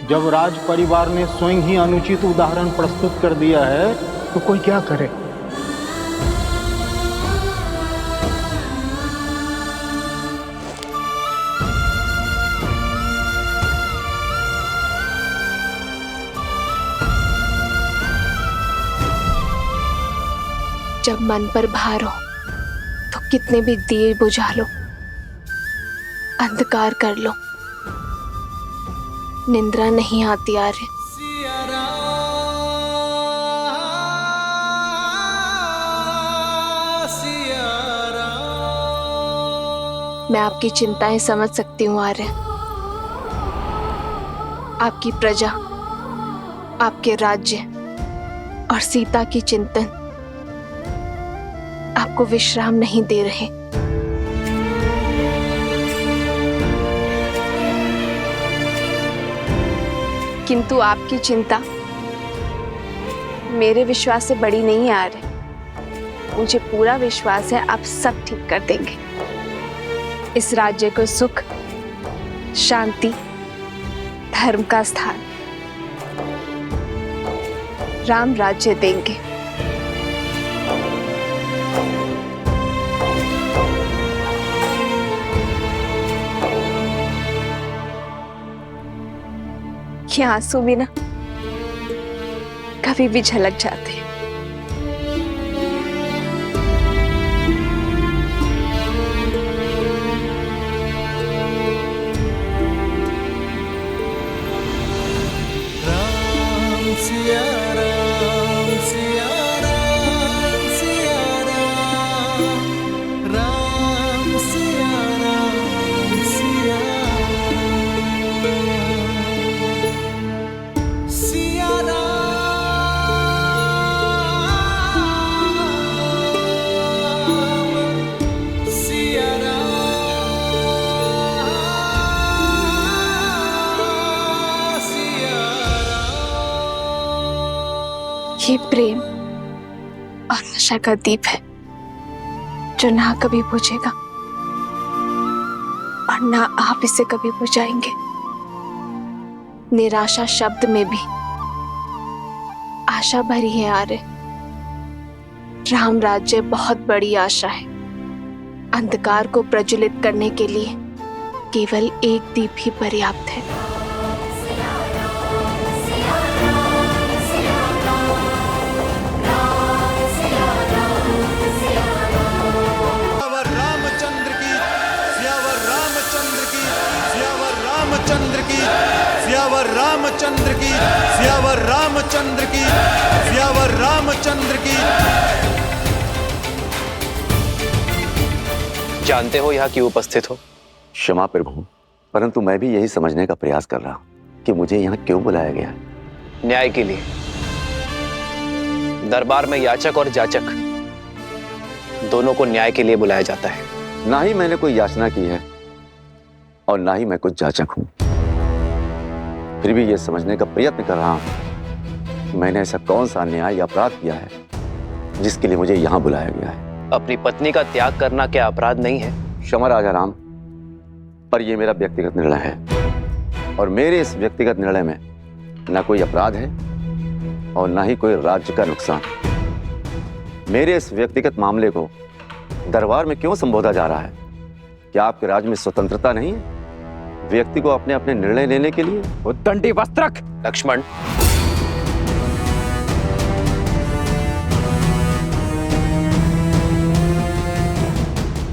जब राज परिवार ने स्वयं ही अनुचित उदाहरण प्रस्तुत कर दिया है तो कोई क्या करे। जब मन पर भार हो तो कितने भी दिए बुझा लो, अंधकार कर लो, निंद्रा नहीं आती आर्य। मैं आपकी चिंताएं समझ सकती हूँ आर्य। आपकी प्रजा, आपके राज्य और सीता की चिंतन आपको विश्राम नहीं दे रहे। किंतु आपकी चिंता मेरे विश्वास से बड़ी नहीं है आर्य। मुझे पूरा विश्वास है आप सब ठीक कर देंगे। इस राज्य को सुख, शांति, धर्म का स्थान, राम राज्य देंगे। ये आंसू भी ना कभी भी झलक जाते हैं। राम सिया राम सिया राम सिया राम, राम सिया राम सिया सिया राम सिया राम सिया राम। ये प्रेम और आशा का दीप है जो ना कभी बुझेगा और ना आप इसे कभी बुझाएंगे। निराशा शब्द में भी आशा भरी है आर्य। राम राज्य बहुत बड़ी आशा है। अंधकार को प्रज्वलित करने के लिए केवल एक दीप ही पर्याप्त है। सियावर रामचंद्र की, सियावर रामचंद्र की, सियावर रामचंद्र की, सियावर रामचंद्र की, सियावर रामचंद्र की, सियावर रामचंद्र की। जानते हो यहाँ क्यों उपस्थित हो? क्षमा प्रभु, परंतु मैं भी यही समझने का प्रयास कर रहा हूँ कि मुझे यहाँ क्यों बुलाया गया है। न्याय के लिए। दरबार में याचक और जाचक दोनों को न्याय के लिए बुलाया जाता है। ना ही मैंने कोई याचना की है और ना ही मैं कुछ जाचक हूँ। फिर भी ये समझने का प्रयत्न कर रहा हूँ कि मैंने ऐसा कौन सा अन्याय या अपराध किया है जिसके लिए मुझे यहाँ बुलाया गया है। अपनी पत्नी का त्याग करना क्या अपराध नहीं है? क्षमा राजा राम, पर यह मेरा व्यक्तिगत निर्णय है और मेरे इस व्यक्तिगत निर्णय में ना कोई अपराध है और ना ही कोई राज्य का नुकसान। मेरे इस व्यक्तिगत मामले को दरबार में क्यों संबोधा जा रहा है? क्या आपके राज्य में स्वतंत्रता नहीं है व्यक्ति को अपने अपने निर्णय लेने के लिए? उद्दंडी वस्त्रक। लक्ष्मण,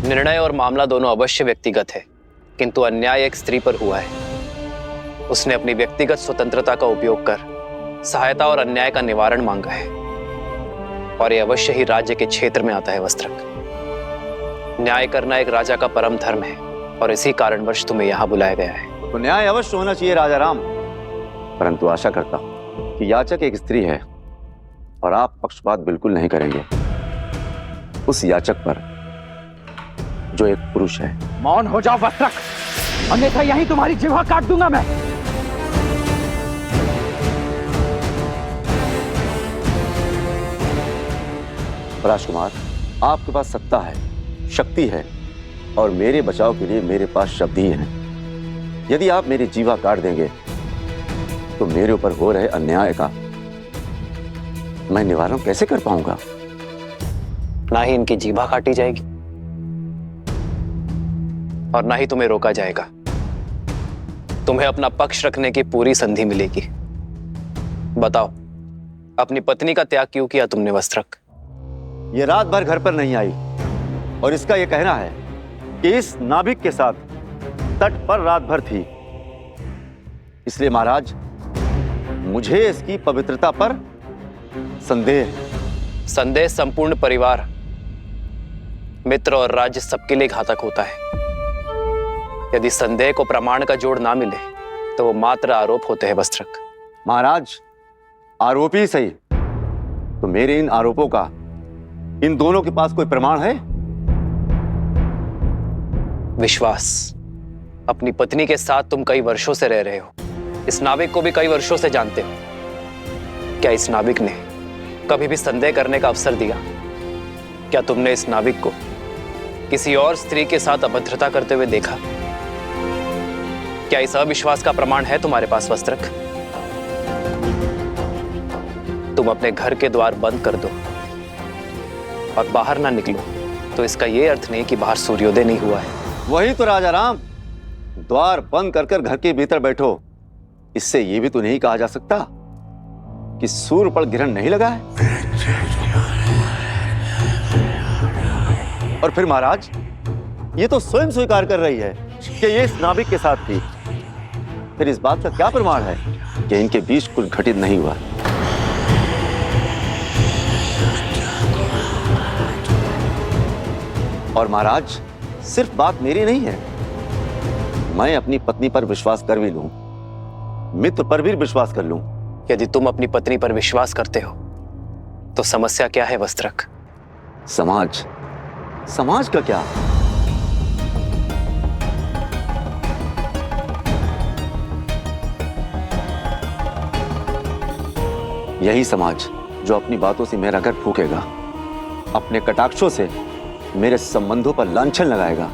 निर्णय और मामला दोनों अवश्य व्यक्तिगत है, किंतु अन्याय एक स्त्री पर हुआ है। उसने अपनी व्यक्तिगत स्वतंत्रता का उपयोग कर सहायता और अन्याय का निवारण मांगा है और यह अवश्य ही राज्य के क्षेत्र में आता है। वस्त्रक, न्याय करना एक राजा का परम धर्म है और इसी कारणवश तुम्हें यहाँ बुलाया गया है। तो न्याय अवश्य होना चाहिए राजा राम, परंतु आशा करता हूं कि याचक एक स्त्री है और आप पक्षपात बिल्कुल नहीं करेंगे उस याचक पर जो एक पुरुष है। मौन हो जाओ वस्त्रक, अन्यथा यहीं तुम्हारी जिह्वा काट दूंगा मैं। राजकुमार, आपके पास सत्ता है, शक्ति है और मेरे बचाव के लिए मेरे पास शब्द ही हैं। यदि आप मेरी जीवा काट देंगे तो मेरे ऊपर हो रहे अन्याय का मैं निवारण कैसे कर पाऊंगा? ना ही इनकी जीभा काटी जाएगी और ना ही तुम्हें रोका जाएगा। तुम्हें अपना पक्ष रखने की पूरी संधि मिलेगी। बताओ, अपनी पत्नी का त्याग क्यों किया तुमने वस्त्रक? ये रात भर घर पर नहीं आई और इसका यह कहना है कि इस नाभिक के साथ तट पर रात भर थी। इसलिए महाराज, मुझे इसकी पवित्रता पर संदेह है। संदेह संपूर्ण परिवार, मित्र और राज्य सबके लिए घातक होता है। यदि संदेह को प्रमाण का जोड़ ना मिले तो वो मात्र आरोप होते हैं वस्त्रक। महाराज, आरोपी ही सही, तो मेरे इन आरोपों का इन दोनों के पास कोई प्रमाण है? विश्वास। अपनी पत्नी के साथ तुम कई वर्षों से रह रहे हो, इस नाविक को भी कई वर्षों से जानते हो। क्या इस नाविक ने कभी भी संदेह करने का अवसर दिया? क्या तुमने इस नाविक को किसी और स्त्री के साथ अभद्रता करते हुए देखा? क्या इस अविश्वास का प्रमाण है तुम्हारे पास वस्त्रक? तुम अपने घर के द्वार बंद कर दो और बाहर ना निकलो तो इसका यह अर्थ नहीं कि बाहर सूर्योदय नहीं हुआ है। वही तो राजा राम, द्वार बंद कर घर के भीतर बैठो, इससे यह भी तो नहीं कहा जा सकता कि सूर्य पर ग्रहण नहीं लगा है। और फिर महाराज, ये तो स्वयं स्वीकार कर रही है कि ये इस नाविक के साथ थी। फिर इस बात का क्या प्रमाण है कि इनके बीच कुछ घटित नहीं हुआ? और महाराज, सिर्फ बात मेरी नहीं है, मैं अपनी पत्नी पर विश्वास कर भी लूं, मित्र पर भी विश्वास कर लूं। यदि तुम अपनी पत्नी पर विश्वास करते हो तो समस्या क्या है वस्त्रक? समाज, समाज का क्या? यही समाज जो अपनी बातों से मेरा घर फूकेगा, अपने कटाक्षों से मेरे संबंधों पर लांछन लगाएगा,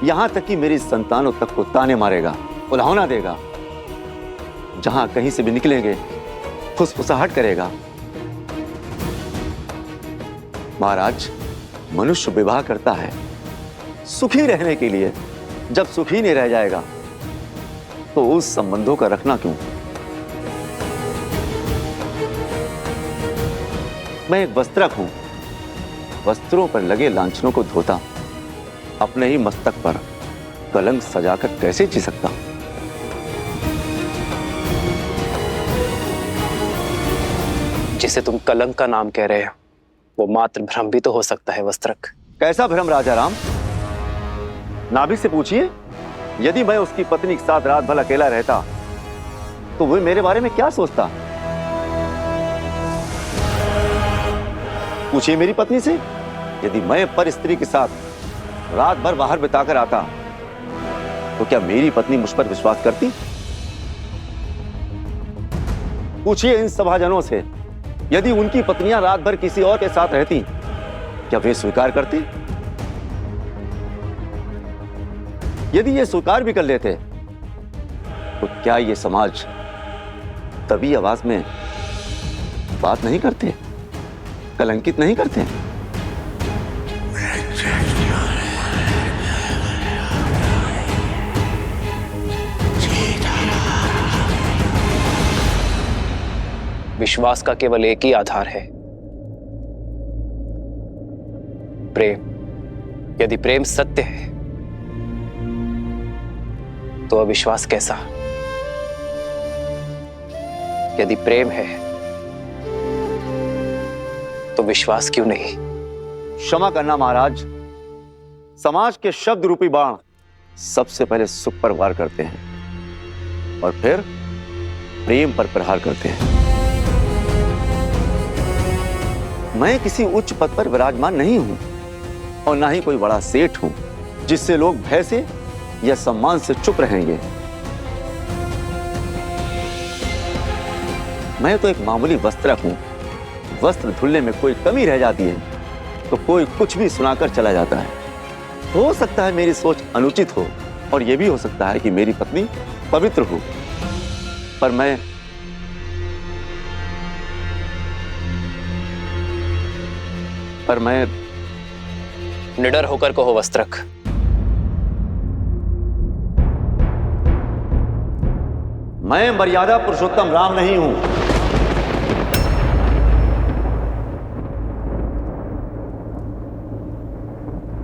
यहां तक कि मेरी संतानों तक को ताने मारेगा, उल्हाना देगा। जहां कहीं से भी निकलेंगे फुसफुसाहट करेगा। महाराज, मनुष्य विवाह करता है सुखी रहने के लिए। जब सुखी नहीं रह जाएगा तो उस संबंधों का रखना क्यों? मैं एक वस्त्रक हूं, वस्त्रों पर लगे लांछनों को धोता, अपने ही मस्तक पर कलंक सजाकर कैसे जी सकता? जिसे तुम कलंक का नाम कह रहे हो वो मात्र भ्रम भी तो हो सकता है वस्त्रक। कैसा भ्रम राजा राम? नाभिक से पूछिए, यदि मैं उसकी पत्नी के साथ रात भर अकेला रहता तो वो मेरे बारे में क्या सोचता? पूछिए मेरी पत्नी से, यदि मैं पर स्त्री के साथ रात भर बाहर बिताकर आता तो क्या मेरी पत्नी मुझ पर विश्वास करती? पूछिए इन सभाजनों से, यदि उनकी पत्नियां रात भर किसी और के साथ रहती क्या वे स्वीकार करते? यदि ये स्वीकार भी कर लेते तो क्या ये समाज तभी आवाज में बात नहीं करते, कलंकित नहीं करते? विश्वास का केवल एक ही आधार है, प्रेम। यदि प्रेम सत्य है तो अविश्वास कैसा? यदि प्रेम है तो विश्वास क्यों नहीं? क्षमा करना महाराज, समाज के शब्द रूपी बाण सबसे पहले सुख पर वार करते हैं और फिर प्रेम पर प्रहार करते हैं। मैं किसी उच्च पद पर विराजमान नहीं हूं और ना ही कोई बड़ा सेठ हूं जिससे लोग भय से या सम्मान से चुप रहेंगे। मैं तो एक मामूली वस्त्रक हूं। वस्त्र धुलने में कोई कमी रह जाती है तो कोई कुछ भी सुनाकर चला जाता है। हो सकता है मेरी सोच अनुचित हो और यह भी हो सकता है कि मेरी पत्नी पवित्र हो, पर मैं निडर होकर कहो वस्त्रक। मैं मर्यादा पुरुषोत्तम राम नहीं हूं।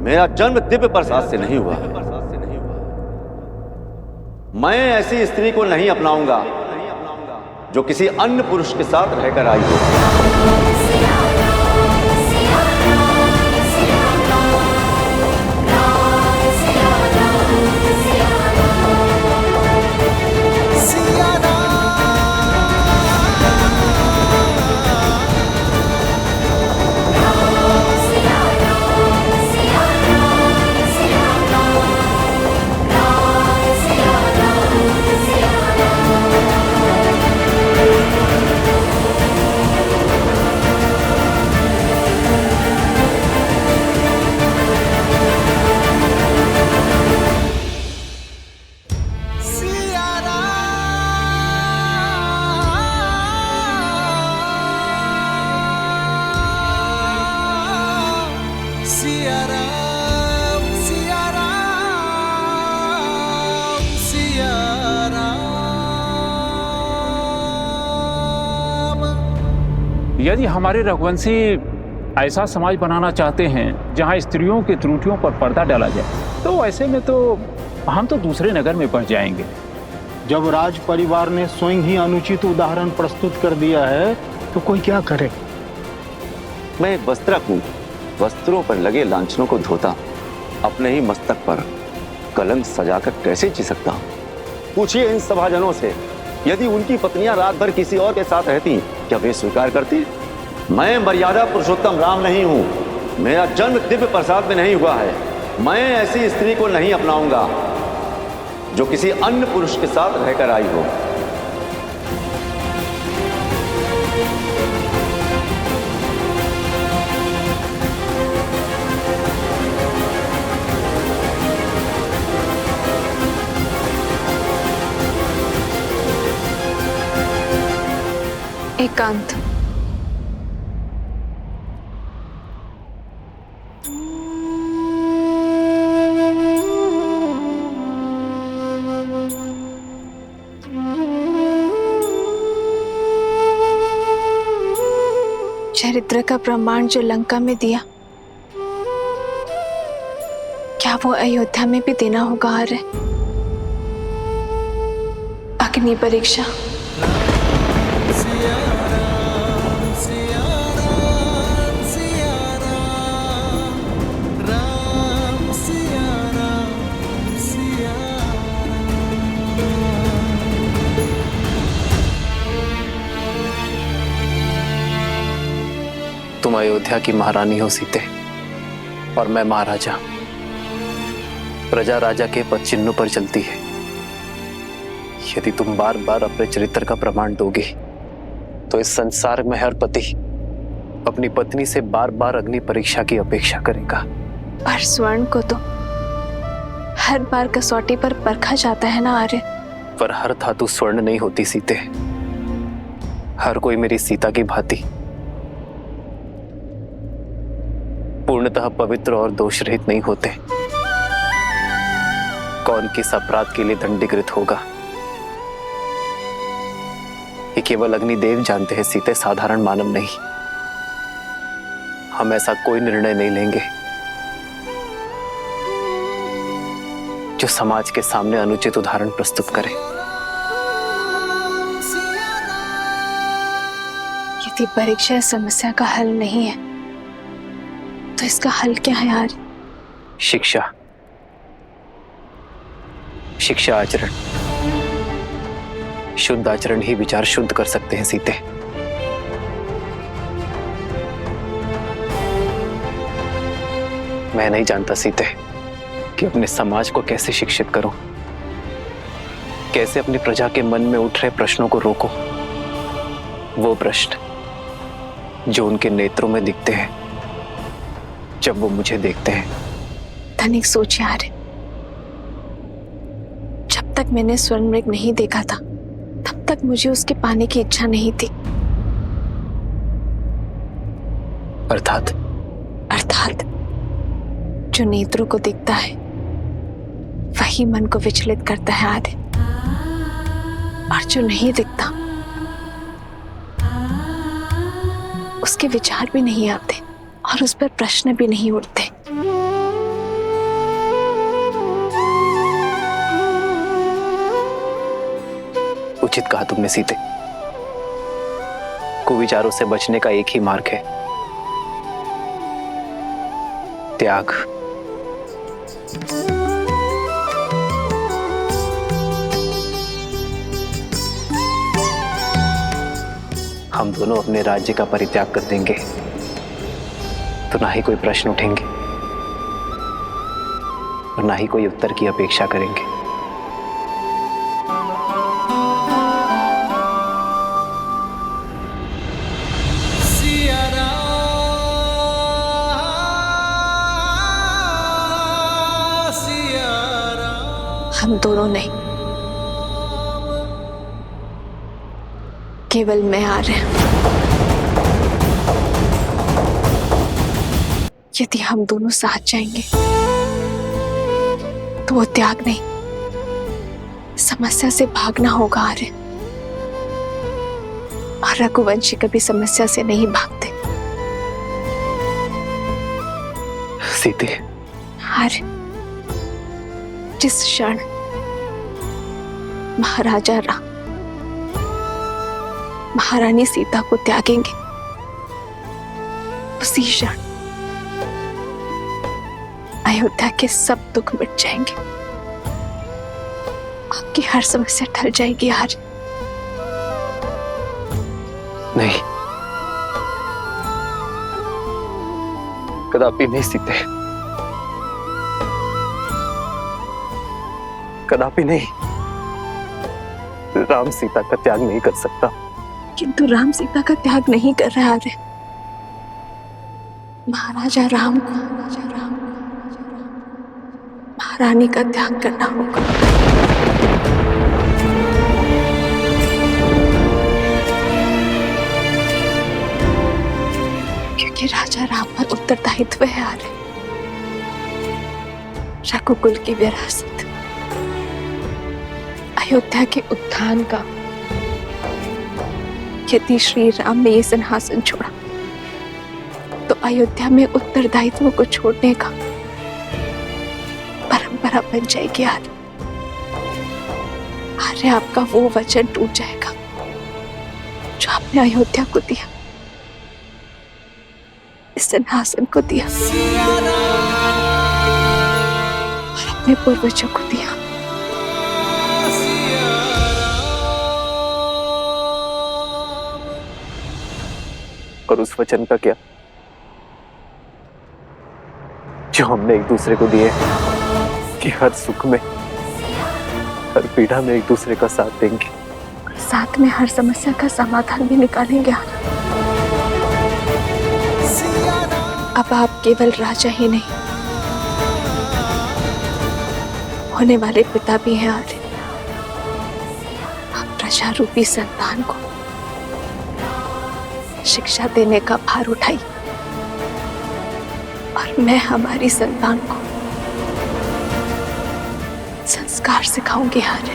मेरा जन्म दिव्य प्रसाद से नहीं हुआ। मैं ऐसी स्त्री को नहीं अपनाऊंगा जो किसी अन्य पुरुष के साथ रहकर आई हो। यदि हमारे रघुवंशी ऐसा समाज बनाना चाहते हैं जहां स्त्रियों की त्रुटियों पर पर्दा डाला जाए, तो ऐसे में तो हम तो दूसरे नगर में पहुंच जाएंगे। जब राज परिवार ने स्वयं ही अनुचित उदाहरण प्रस्तुत कर दिया है तो कोई क्या करे। मैं एक वस्त्रक हूं। वस्त्रों पर लगे लांछनों को धोता अपने ही मस्तक पर कलंक सजाकर कैसे जी सकता हूं? पूछिए इन सभाजनों से, यदि उनकी पत्नियां रात भर किसी और के साथ रहती क्या वे स्वीकार करती? मैं मर्यादा पुरुषोत्तम राम नहीं हूं। मेरा जन्म दिव्य प्रसाद में नहीं हुआ है। मैं ऐसी स्त्री को नहीं अपनाऊंगा जो किसी अन्य पुरुष के साथ रहकर आई हो। एकांत। चरित्र का प्रमाण जो लंका में दिया, क्या वो अयोध्या में भी देना होगा? आर्य, अग्नि परीक्षा। तुम अयोध्या की महारानी हो सीते, और मैं महाराजा। प्रजा राजा के पद चिन्हों पर चलती है। यदि तुम बार बार अपने चरित्र का प्रमाण दोगे तो इस संसार में हर पति अपनी पत्नी से बार बार अग्नि परीक्षा की अपेक्षा करेगा। पर स्वर्ण को तो हर बार कसौटी पर परखा जाता है ना आर्य। पर हर धातु स्वर्ण नहीं होती सीते। हर कोई मेरी सीता की भांति पूर्णतः पवित्र और दोष रहित नहीं होते। कौन किस अपराध के लिए दंडीकृत होगा, ये केवल अग्निदेव जानते हैं सीते, साधारण मानव नहीं। हम ऐसा कोई निर्णय नहीं लेंगे जो समाज के सामने अनुचित उदाहरण प्रस्तुत करे। यदि परीक्षा समस्या का हल नहीं है तो इसका हल क्या है यार? शिक्षा। शिक्षा आचरण। शुद्ध आचरण ही विचार शुद्ध कर सकते हैं सीते। मैं नहीं जानता सीते कि अपने समाज को कैसे शिक्षित करूं, कैसे अपनी प्रजा के मन में उठ रहे प्रश्नों को रोको। वो प्रश्न जो उनके नेत्रों में दिखते हैं जब वो मुझे देखते हैं। धनिक सोच यार, जब तक मैंने स्वर्ण मृग नहीं देखा था तब तक मुझे उसके पाने की इच्छा नहीं थी। अर्थात अर्थात जो नेत्रों को दिखता है वही मन को विचलित करता है आदि, और जो नहीं दिखता उसके विचार भी नहीं आते और उस पर प्रश्न भी नहीं उठते। उचित कहा तुमने सीते। कुविचारों से बचने का एक ही मार्ग है, त्याग। हम दोनों अपने राज्य का परित्याग कर देंगे तो ना ही कोई प्रश्न उठेंगे और ना ही कोई उत्तर की अपेक्षा करेंगे। हम दोनों नहीं, केवल मैं आ रहे हैं। यदि हम दोनों साथ जाएंगे तो वो त्याग नहीं, समस्या से भागना होगा आर्य। और रघुवंशी कभी समस्या से नहीं भागते। सीते, आर्य, जिस क्षण महाराजा राम महारानी सीता को त्यागेंगे उसी क्षण अयोध्या के सब दुख मिट जाएंगे, आपकी हर समस्या टल जाएगी। आज नहीं, कदापि नहीं सीते, कदापि नहीं। राम सीता का त्याग नहीं कर सकता। किंतु राम सीता का त्याग नहीं कर रहा है। महाराजा राम को महारानी का त्याग करना होगा। क्योंकि राजा राम पर उत्तरदायित्व है आर्य। रघुकुल की विरासत, अयोध्या के उत्थान का। यदि श्री राम ने ये सिंहासन छोड़ा तो अयोध्या में उत्तरदायित्व को छोड़ने का परंपरा बन जाएगी। आर्य, आपका वो वचन टूट जाएगा जो आपने अयोध्या को दिया, इस सिंहासन को दिया और अपने पूर्वजों को दिया। और उस वचन का क्या जो हमने एक दूसरे को दिए कि हर सुख में हर पीड़ा में एक दूसरे का साथ देंगे, साथ में हर समस्या का समाधान भी निकालेंगे। अब आप केवल राजा ही नहीं, होने वाले पिता भी हैं आर्य। आप प्रजा रूपी संतान को शिक्षा देने का भार उठाई और मैं हमारी संतान को संस्कार सिखाऊंगी आर्य।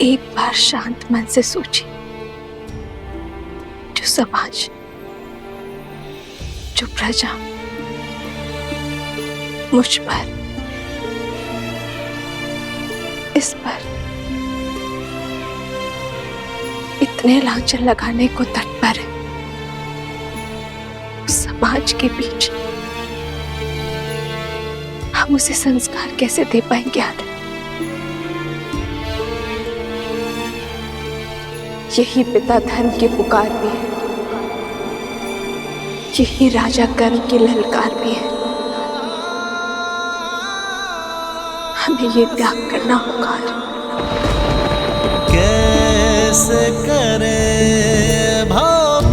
एक बार शांत मन से सोचिए, जो समाज, जो प्रजा मुझ पर, इस पर इतने लांछन लगाने को तत्पर है, उस समाज के बीच हम उसे संस्कार कैसे दे पाएंगे आर्य? यही पिता धर्म की पुकार भी है, यही राजा कर्म की ललकार भी है। हमें ये त्याग करना होगा। कैसे करे भव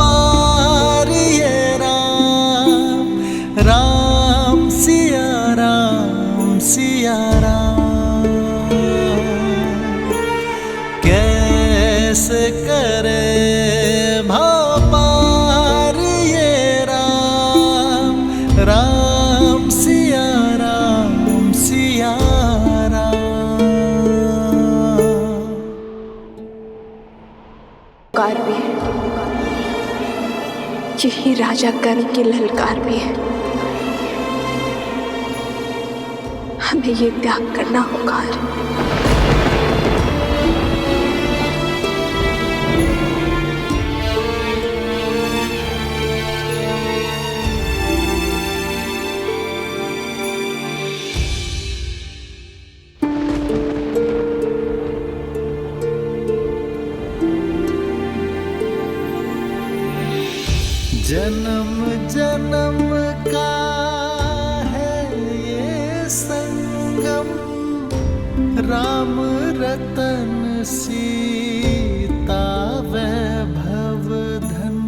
यही राजा कर्म की ललकार भी है। हमें ये त्याग करना होगा। जन्म जन्म का है ये संगम, राम रतन सीता वैभव धन।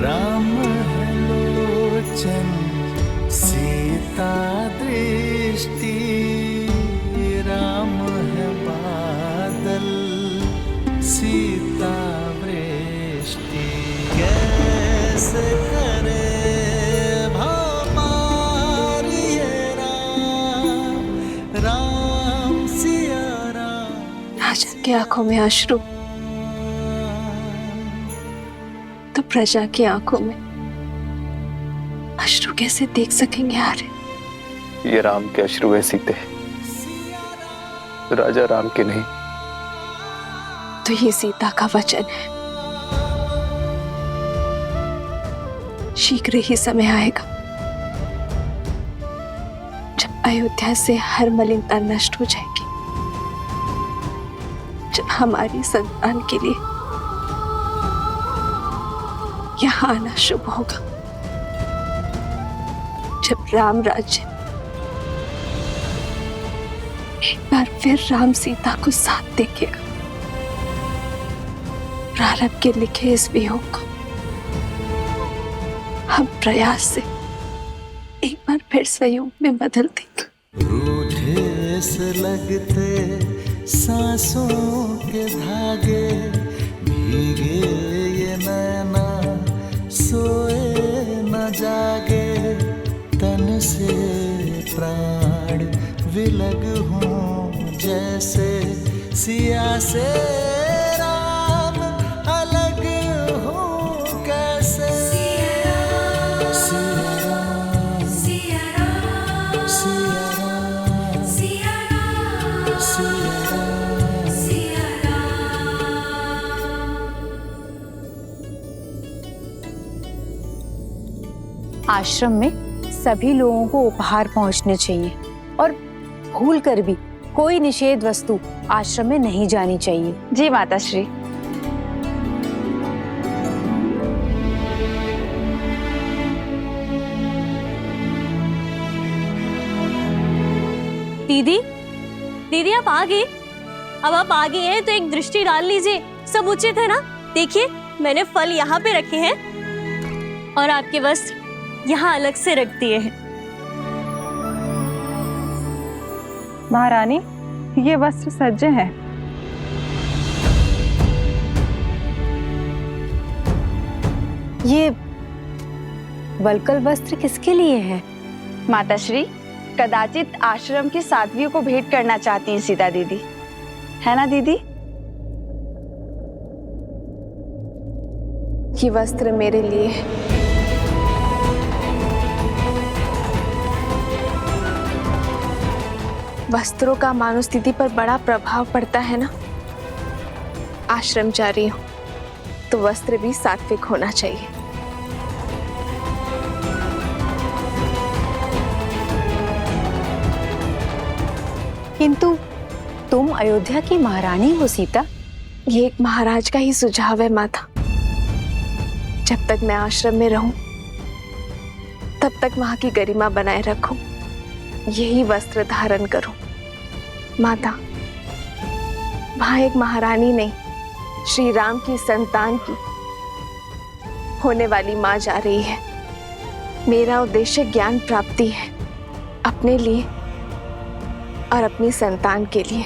राम है लोचन सीता दृष्टि, राम है बादल सीता वृष्टि। कैसे करे भवपार ये राम, राम सिया राम। राजा की आंखों में अश्रु तो प्रजा की आंखों में अश्रु कैसे देख सकेंगे आर्य? ये राम के अश्रु है सीते, राजा राम के नहीं। तो ये सीता का वचन है, शीघ्र ही समय आएगा जब अयोध्या से हर मलिनता नष्ट हो जाएगी, जब हमारी संतान के लिए यहाँ आना शुभ होगा, जब राम राज्य एक बार फिर राम सीता को साथ देखेगा। प्रारब्ध के लिखे इस वियोग को हम प्रयास से एक बार फिर संयोग में बदल देंगे। रूठे से लगते सांसों के धागे, भीगे ये नैना सोए न जागे। तन से प्राण विलग हों जैसे सिया से राम अलग हो कैसे। आश्रम में सभी लोगों को उपहार पहुंचने चाहिए और भूल कर भी कोई निषेध वस्तु आश्रम में नहीं जानी चाहिए। जी माता श्री। दीदी, दीदी आप आ गए। अब आप आ गए हैं तो एक दृष्टि डाल लीजिए, सब उचित है ना? देखिए मैंने फल यहाँ पे रखे हैं और आपके वस्त्र यहाँ अलग से रख दिए हैं। महारानी, ये वस्त्र सज्जे हैं। ये वलकल वस्त्र किसके लिए है? माताश्री, कदाचित आश्रम की साध्वियों को भेंट करना चाहती हैं सीता दीदी, है ना दीदी? ये वस्त्र मेरे लिए है। वस्त्रों का मानव स्थिति पर बड़ा प्रभाव पड़ता है ना। आश्रम जा रही हूं तो वस्त्र भी सात्विक होना चाहिए। किंतु तुम अयोध्या की महारानी हो सीता। ये एक महाराज का ही सुझाव है माता। जब तक मैं आश्रम में रहूं तब तक वहां की गरिमा बनाए रखूं, यही वस्त्र धारण करूं। माता, वहां एक महारानी नहीं, श्री राम की संतान की होने वाली मां जा रही है। मेरा उद्देश्य ज्ञान प्राप्ति है, अपने लिए और अपनी संतान के लिए।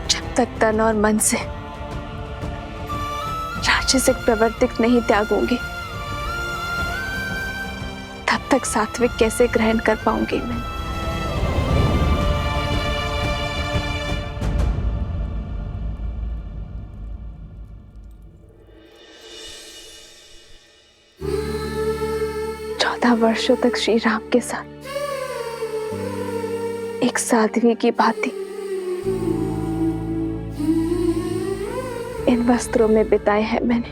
जब तक तन और मन से राजसिक प्रवृत्ति नहीं त्यागूंगी, तब तक सात्विक कैसे ग्रहण कर पाऊंगी मैं? 14 वर्षों तक श्री राम के साथ एक साध्वी की भांति इन वस्त्रों में बिताए हैं मैंने।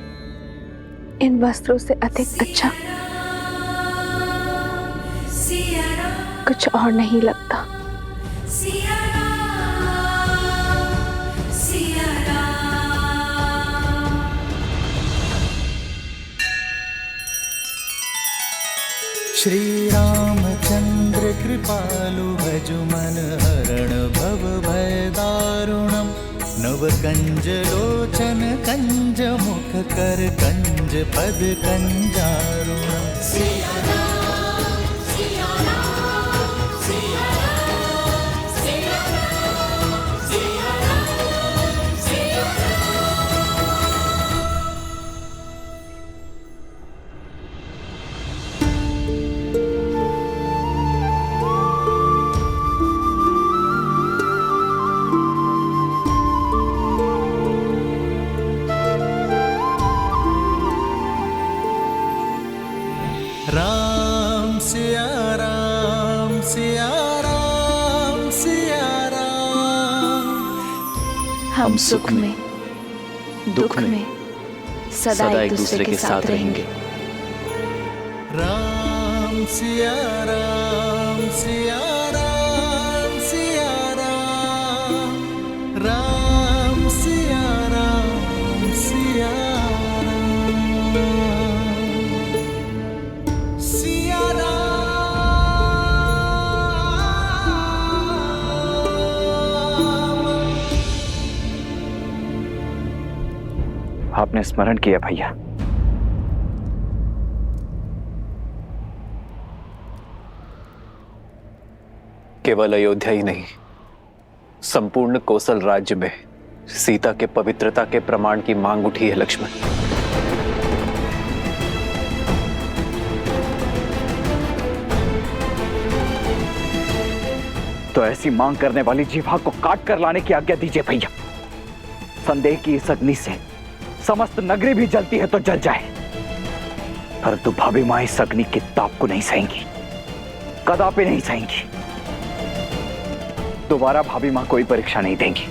इन वस्त्रों से अधिक अच्छा कुछ और नहीं लगता। श्री रामचंद्र कृपालु भजु मन हरण भव भय दारुणम नव कंज लोचन कंज मुख कर कंज पद कंजारुणम। राम सिया राम सिया राम सिया राम। हम सुख में दुख में सदा एक दूसरे के साथ रहेंगे। राम सिया राम सिया राम सिया राम। राम सिया राम सिया आपने स्मरण किया भैया। केवल अयोध्या ही नहीं, संपूर्ण कोसल राज्य में सीता के पवित्रता के प्रमाण की मांग उठी है लक्ष्मण। तो ऐसी मांग करने वाली जीवा को काट कर लाने की आज्ञा दीजिए भैया। संदेह की इस अग्नि से समस्त नगरी भी जलती है तो जल जाए, परंतु भाभी मां इस अग्नि की ताप को नहीं सहेंगी, कदापि नहीं सहेंगी। दोबारा भाभी मां कोई परीक्षा नहीं देंगी।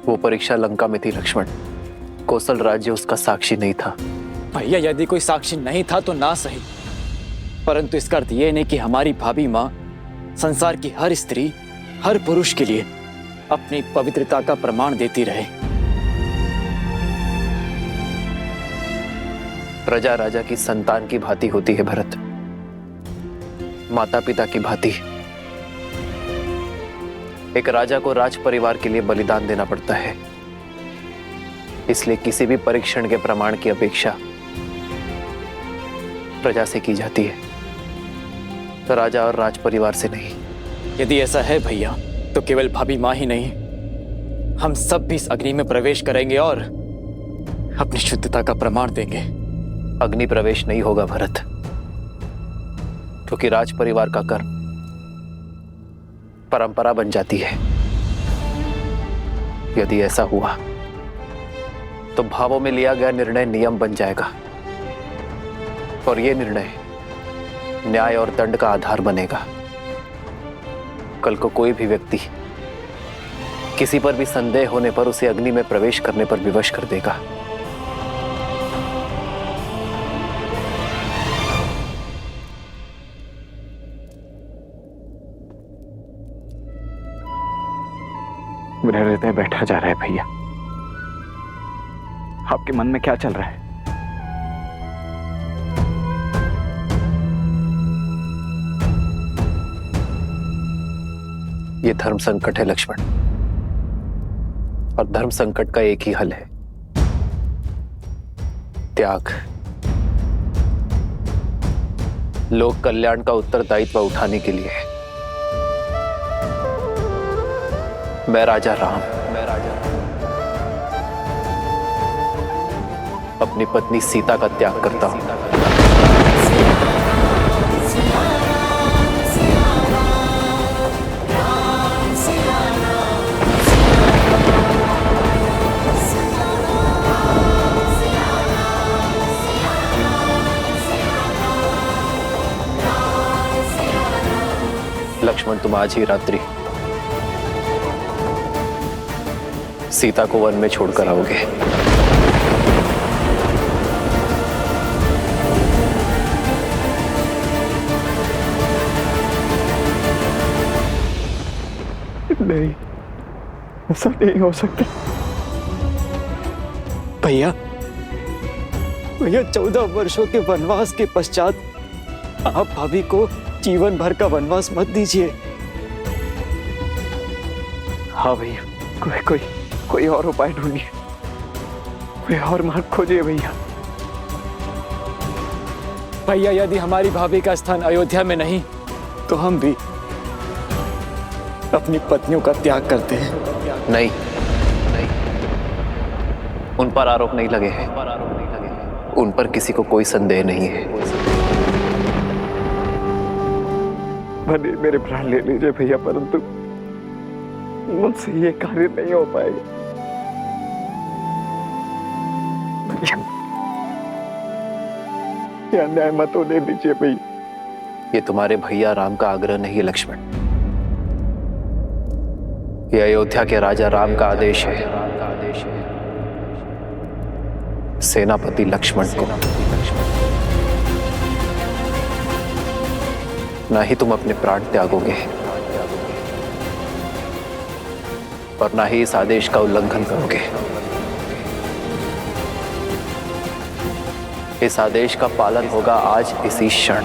वो परीक्षा लंका में थी लक्ष्मण, कौशल राज्य उसका साक्षी नहीं था। भैया यदि कोई साक्षी नहीं था तो ना सही, परंतु इसका अर्थ यह नहीं कि हमारी भाभी मां संसार की हर स्त्री हर पुरुष के लिए अपनी पवित्रता का प्रमाण देती रहे। प्रजा राजा की संतान की भांति होती है भरत, माता पिता की भांति। एक राजा को राज परिवार के लिए बलिदान देना पड़ता है, इसलिए किसी भी परीक्षण के प्रमाण की अपेक्षा प्रजा से की जाती है, तो राजा और राज परिवार से नहीं। यदि ऐसा है भैया तो केवल भाभी मां ही नहीं, हम सब भी इस अग्नि में प्रवेश करेंगे और अपनी शुद्धता का प्रमाण देंगे। अग्नि प्रवेश नहीं होगा भरत, क्योंकि राज परिवार का कर्म परंपरा बन जाती है। यदि ऐसा हुआ तो भावों में लिया गया निर्णय नियम बन जाएगा, और यह निर्णय न्याय और दंड का आधार बनेगा। कल को कोई भी व्यक्ति किसी पर भी संदेह होने पर उसे अग्नि में प्रवेश करने पर विवश कर देगा। मेरा हृदय बैठा जा रहा है भैया। आपके मन में क्या चल रहा है? ये धर्म संकट है लक्ष्मण, और धर्म संकट का एक ही हल है, त्याग। लोक कल्याण का उत्तरदायित्व उठाने के लिए मैं राजा राम अपनी पत्नी सीता का त्याग करता हूं। लक्ष्मण, तुम आज ही रात्रि सीता को वन में छोड़कर आओगे। नहीं, ऐसा नहीं हो सकता भैया। भैया 14 वर्षों के वनवास के पश्चात आप भाभी को जीवन भर का वनवास मत दीजिए। हाँ भैया, कोई और उपाय ढूंढिए, कोई और मार्ग खोजिए भैया। भैया यदि हमारी भाभी का स्थान अयोध्या में नहीं तो हम भी अपनी पत्नियों का त्याग करते हैं। नहीं, उन पर आरोप नहीं लगे हैं, उन पर किसी को कोई संदेह नहीं है। भले मेरे प्राण ले लीजिए भैया, परंतु मुझसे ये कार्य नहीं हो पाएगा। ये अन्याय मत होने दीजिए भैया। ये तुम्हारे भैया राम का आग्रह नहीं है लक्ष्मण, ये अयोध्या के राजा राम का आदेश है सेनापति लक्ष्मण को। ना ही तुम अपने प्राण त्यागोगे और ना ही इस आदेश का उल्लंघन करोगे। इस आदेश का पालन होगा आज इसी क्षण।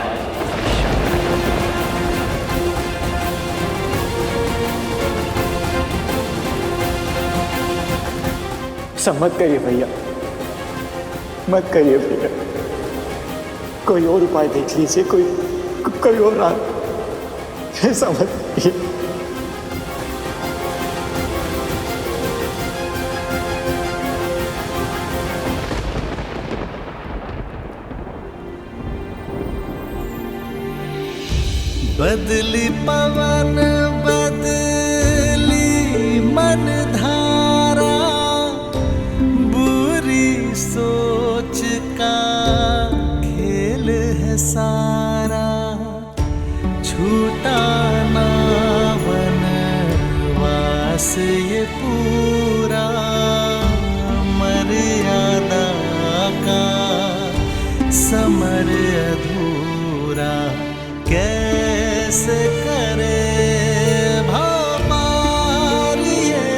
मत करिए भैया, मत करिए भैया, कोई और उपाय देख लीजिए, कोई और राह। ऐसा मत करिए। बदली पवन बदली मन धारा, बुरी सोच का खेल है सारा, छूटा ना वनवास ये पूरा, मर्यादा का समर अधूरा, कैसे करे भमारी ये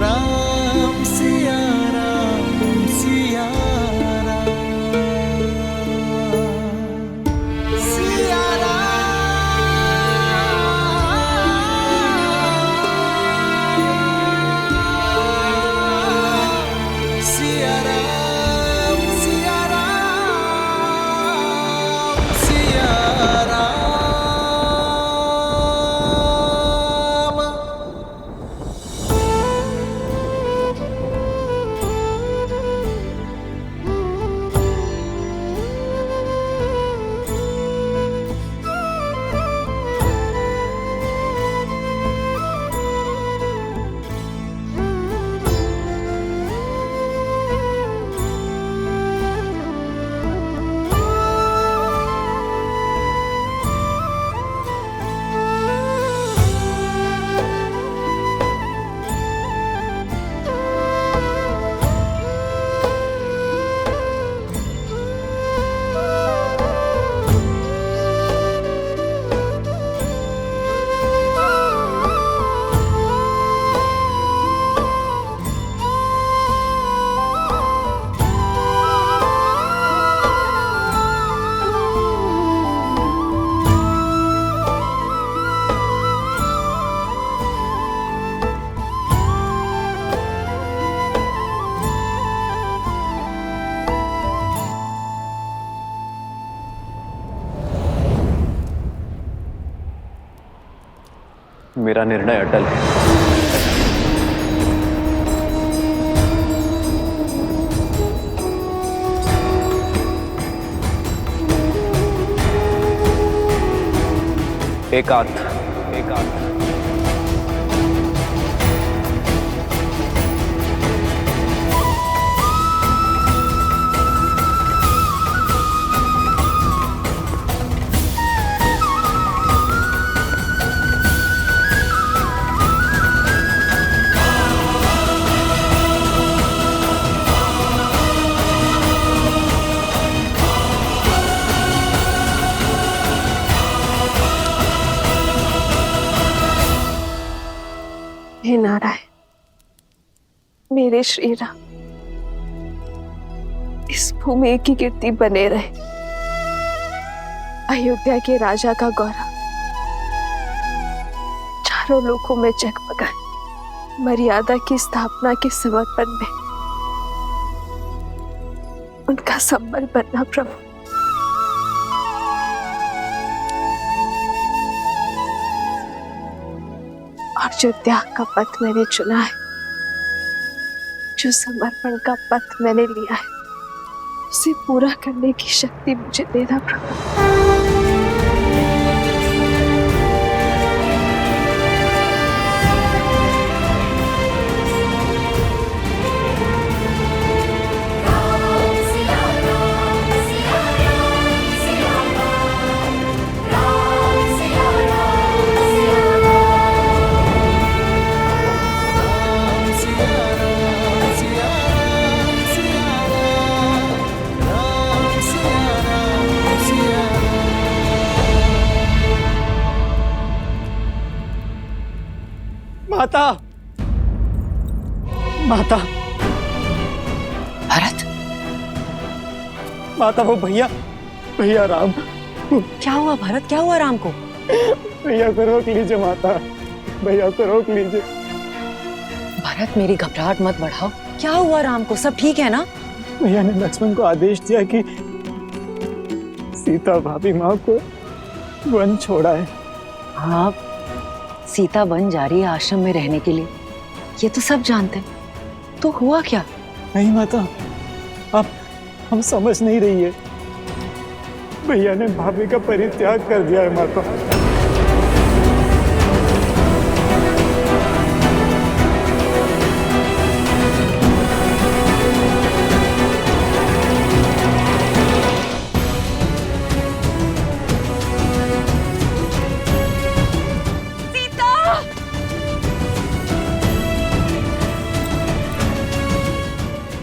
राम सिया राम सिया मेरा निर्णय अटल है। एकांत हे नारायण, मेरे श्री राम, इस भूमि की कीर्ति बने रहे, अयोध्या के राजा का गौरव चारों लोकों में जगमगाए, मर्यादा की स्थापना के समर्पण में उनका संबल बनना प्रभु। और जो त्याग का पथ मैंने चुना है, जो समर्पण का पथ मैंने लिया है, उसे पूरा करने की शक्ति मुझे देना प्रभु। माता, माता, भरत, माता, वो भैया, भैया राम। क्या हुआ भरत, क्या हुआ राम को? भैया को रोक लीजिए माता, भैया को रोक लीजिए। भरत, मेरी घबराहट मत बढ़ाओ। क्या हुआ राम को? सब ठीक है ना? भैया ने लक्ष्मण को आदेश दिया कि सीता भाभी माँ को वन छोड़ा है। हाँ, सीता वन जा रही है आश्रम में रहने के लिए, ये तो सब जानते हैं। तो हुआ क्या? नहीं माता, आप हम समझ नहीं रही है। भैया ने भाभी का परित्याग कर दिया है माता।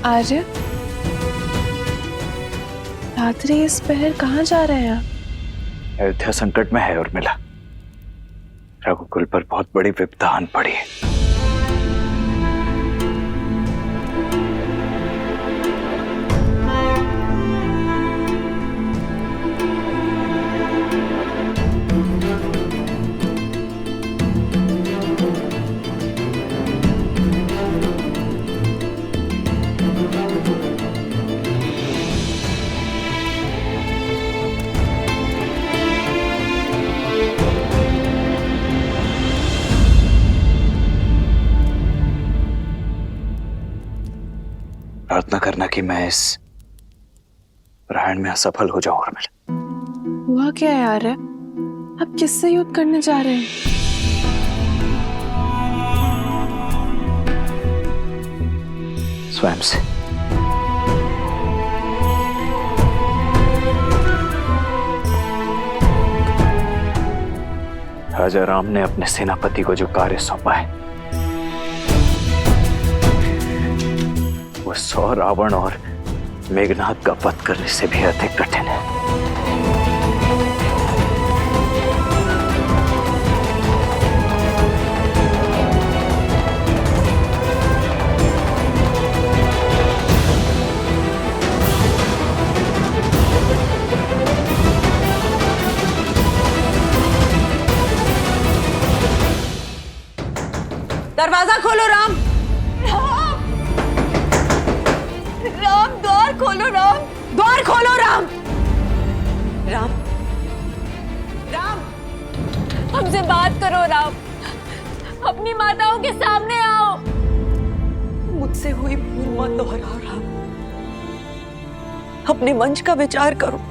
आर्य, रात्रि इस पहर कहाँ जा रहे हैं आप? अयोध्या संकट में है उर्मिला। रघुकुल पर बहुत बड़ी विपदा आन पड़ी है। प्रार्थना करना कि मैं इस प्रयाण में असफल हो जाऊं। उर्मिला, हुआ क्या यार है? आप किससे युद्ध करने जा रहे हैं? स्वयं से। राजा राम ने अपने सेनापति को जो कार्य सौंपा है, वो 100 रावण और मेघनाद का वध करने से भी अधिक कठिन है। दरवाजा खोलो राम। राम, द्वार खोलो राम, द्वार खोलो राम। राम, राम, हमसे बात करो राम, अपनी माताओं के सामने आओ। मुझसे हुई भूल मत दोहराओ राम। अपने मंच का विचार करो,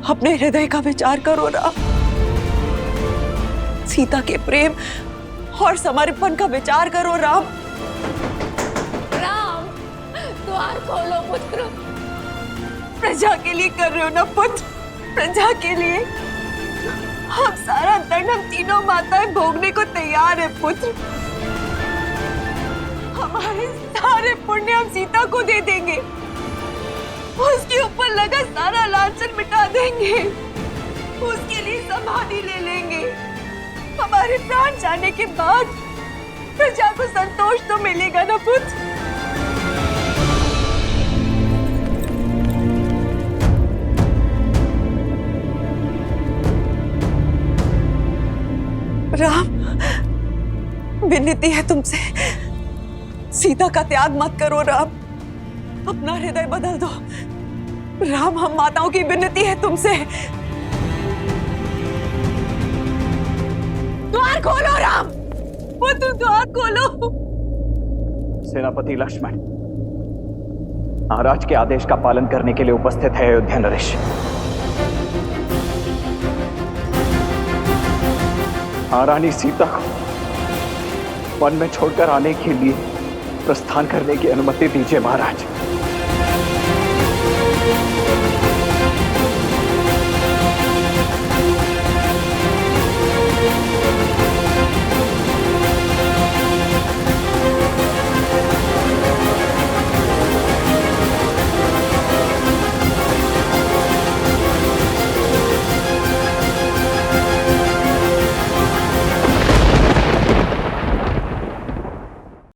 अपने हृदय का विचार करो राम। सीता के प्रेम और समर्पण का विचार करो राम। राम, द्वार खोलो पुत्र। प्रजा के लिए कर रहे हो ना पुत्र, प्रजा के लिए। हम सारा दंड हम तीनों माताएं भोगने को तैयार है पुत्र। हमारे सारे पुण्य हम सीता को दे देंगे, उसके ऊपर लगा सारा लांछन मिटा देंगे, उसके लिए समाधि ले लेंगे। हमारे प्राण जाने के बाद प्रजा को संतोष तो मिलेगा ना पुत्र। राम, विनती है तुमसे, सीता का त्याग मत करो राम, अपना हृदय बदल दो। राम, हम माताओं की विनती है तुमसे, द्वार खोलो राम, पुत्र द्वार खोलो। सेनापति लक्ष्मण महाराज के आदेश का पालन करने के लिए उपस्थित है अयोध्या नरेश। महारानी सीता को वन में छोड़कर आने के लिए प्रस्थान करने की अनुमति दीजिए महाराज।